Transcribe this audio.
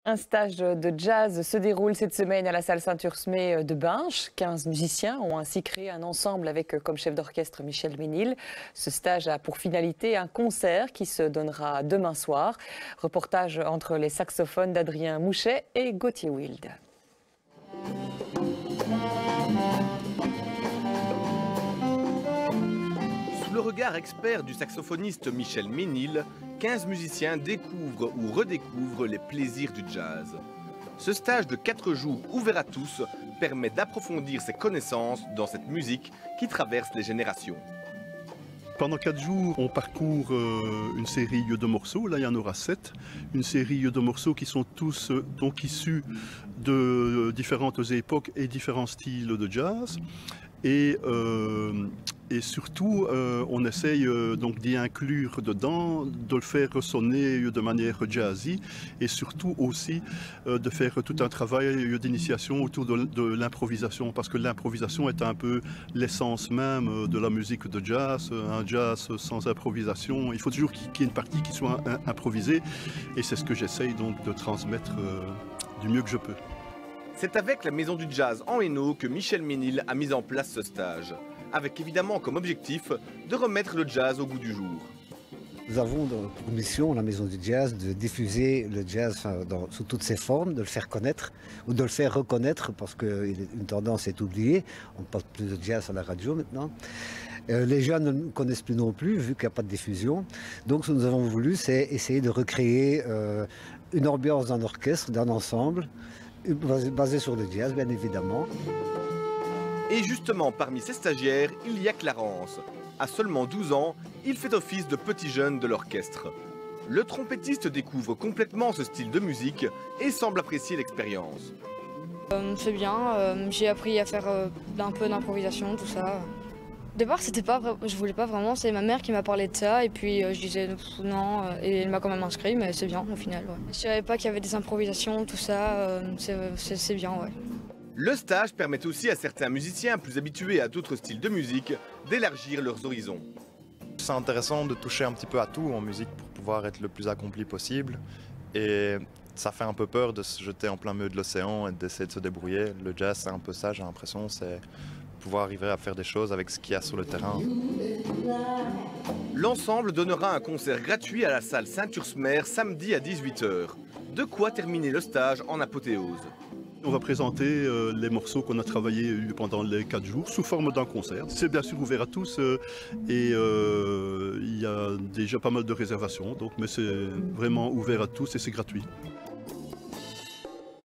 Un stage de jazz se déroule cette semaine à la salle Saint-Ursmé de Binche. 15 musiciens ont ainsi créé un ensemble avec comme chef d'orchestre Michel Ménil. Ce stage a pour finalité un concert qui se donnera demain soir. Reportage entre les saxophones d'Adrien Mouchet et Gauthier Wild. Sous le regard expert du saxophoniste Michel Ménil, 15 musiciens découvrent ou redécouvrent les plaisirs du jazz. Ce stage de 4 jours ouvert à tous permet d'approfondir ses connaissances dans cette musique qui traverse les générations. Pendant 4 jours, on parcourt une série de morceaux, là il y en aura 7, une série de morceaux qui sont tous donc issus de différentes époques et différents styles de jazz. Et surtout, on essaye donc d'y inclure dedans, de le faire ressonner de manière jazzy et surtout aussi de faire tout un travail d'initiation autour de l'improvisation, parce que l'improvisation est un peu l'essence même de la musique de jazz. Un jazz sans improvisation, il faut toujours qu'il y ait une partie qui soit improvisée, et c'est ce que j'essaye donc de transmettre du mieux que je peux. C'est avec la Maison du Jazz en Hainaut que Michel Ménil a mis en place ce stage, avec évidemment comme objectif de remettre le jazz au goût du jour. Nous avons pour mission, la Maison du Jazz, de diffuser le jazz sous toutes ses formes, de le faire connaître ou de le faire reconnaître, parce qu'une tendance est oubliée. On ne parle plus de jazz à la radio maintenant. Les jeunes ne le connaissent plus non plus, vu qu'il n'y a pas de diffusion. Donc ce que nous avons voulu, c'est essayer de recréer une ambiance d'un orchestre, d'un ensemble, basé sur le jazz, bien évidemment. Et justement, parmi ces stagiaires, il y a Clarence. À seulement 12 ans, il fait office de petit jeune de l'orchestre. Le trompettiste découvre complètement ce style de musique et semble apprécier l'expérience. C'est bien, j'ai appris à faire un peu d'improvisation, tout ça. Au départ, je voulais pas vraiment, c'est ma mère qui m'a parlé de ça, et puis je disais non, et elle m'a quand même inscrit, mais c'est bien au final. Ouais. Je savais pas qu'il y avait des improvisations, tout ça, c'est bien, ouais. Le stage permet aussi à certains musiciens plus habitués à d'autres styles de musique d'élargir leurs horizons. C'est intéressant de toucher un petit peu à tout en musique pour pouvoir être le plus accompli possible. Et ça fait un peu peur de se jeter en plein milieu de l'océan et d'essayer de se débrouiller. Le jazz, c'est un peu ça, j'ai l'impression, c'est pouvoir arriver à faire des choses avec ce qu'il y a sur le terrain. L'ensemble donnera un concert gratuit à la salle Saint-Ursmé samedi à 18 h. De quoi terminer le stage en apothéose. On va présenter les morceaux qu'on a travaillés pendant les 4 jours sous forme d'un concert. C'est bien sûr ouvert à tous et il y a déjà pas mal de réservations, mais c'est vraiment ouvert à tous et c'est gratuit.